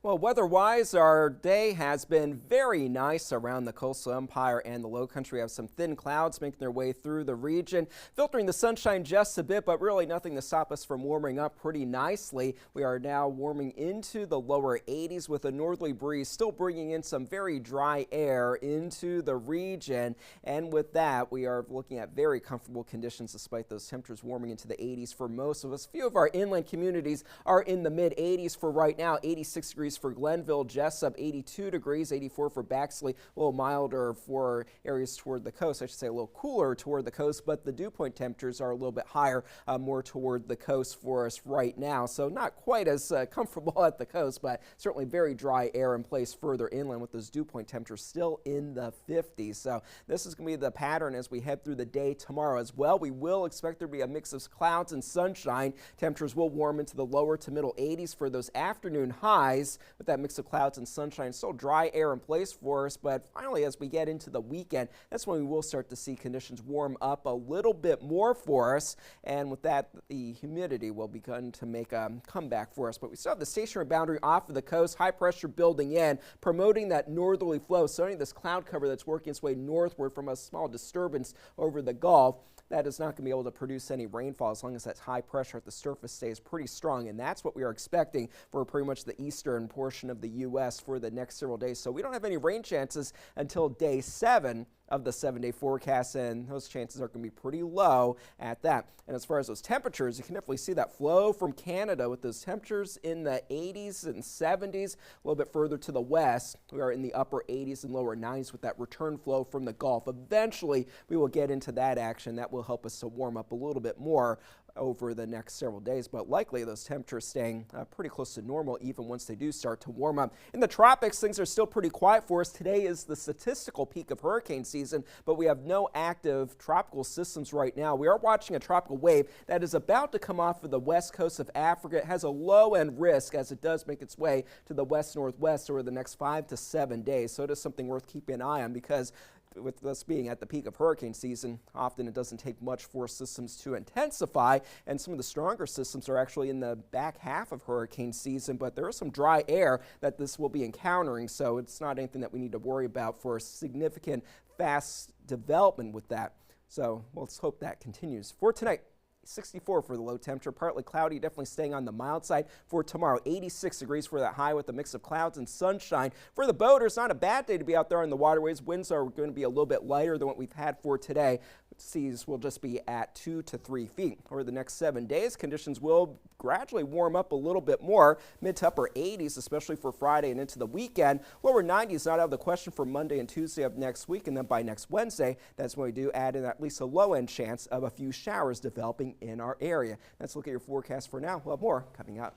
Well, weather-wise, our day has been very nice around the coastal empire and the low country. We have some thin clouds making their way through the region, filtering the sunshine just a bit, but really nothing to stop us from warming up pretty nicely. We are now warming into the lower 80s with a northerly breeze, still bringing in some very dry air into the region. And with that, we are looking at very comfortable conditions despite those temperatures warming into the 80s for most of us. A few of our inland communities are in the mid 80s for right now, 86 degrees for Glenville, Jessup, 82 degrees, 84 for Baxley, a little milder for areas toward the coast. I should say a little cooler toward the coast, but the dew point temperatures are a little bit higher, more toward the coast for us right now. So not quite as comfortable at the coast, but certainly very dry air in place further inland with those dew point temperatures still in the 50s. So this is going to be the pattern as we head through the day tomorrow as well. We will expect there to be a mix of clouds and sunshine. Temperatures will warm into the lower to middle 80s for those afternoon highs, with that mix of clouds and sunshine. Still dry air in place for us, but finally as we get into the weekend, that's when we will start to see conditions warm up a little bit more for us, and with that the humidity will begin to make a comeback for us. But we still have the stationary boundary off of the coast, high pressure building in, promoting that northerly flow. So any of this cloud cover that's working its way northward from a small disturbance over the Gulf, that is not going to be able to produce any rainfall as long as that high pressure at the surface stays pretty strong. And that's what we are expecting for pretty much the eastern portion of the U.S. for the next several days. So we don't have any rain chances until day 7 of the 7-day forecast, and those chances are going to be pretty low at that. And as far as those temperatures, you can definitely see that flow from Canada with those temperatures in the 80s and 70s. A little bit further to the west, we are in the upper 80s and lower 90s with that return flow from the Gulf. Eventually, we will get into that action. That will help us to warm up a little bit more over the next several days, but likely those temperatures staying pretty close to normal even once they do start to warm up. In the tropics, things are still pretty quiet for us. Today is the statistical peak of hurricane season, but we have no active tropical systems right now. We are watching a tropical wave that is about to come off of the west coast of Africa. It has a low end risk as it does make its way to the west northwest over the next 5 to 7 days. So it is something worth keeping an eye on, because with us being at the peak of hurricane season, often it doesn't take much for systems to intensify, and some of the stronger systems are actually in the back half of hurricane season, but there is some dry air that this will be encountering, so it's not anything that we need to worry about for a significant fast development with that. So let's hope that continues. For tonight, 64 for the low temperature, partly cloudy, definitely staying on the mild side. For tomorrow, 86 degrees for that high with a mix of clouds and sunshine. For the boaters, not a bad day to be out there on the waterways. Winds are going to be a little bit lighter than what we've had for today. Seas will just be at 2 to 3 feet. Over the next 7 days, conditions will gradually warm up a little bit more, mid to upper 80s, especially for Friday and into the weekend. Lower 90s not out of the question for Monday and Tuesday of next week, and then by next Wednesday, that's when we do add in at least a low-end chance of a few showers developing in our area. Let's look at your forecast for now. We'll have more coming up.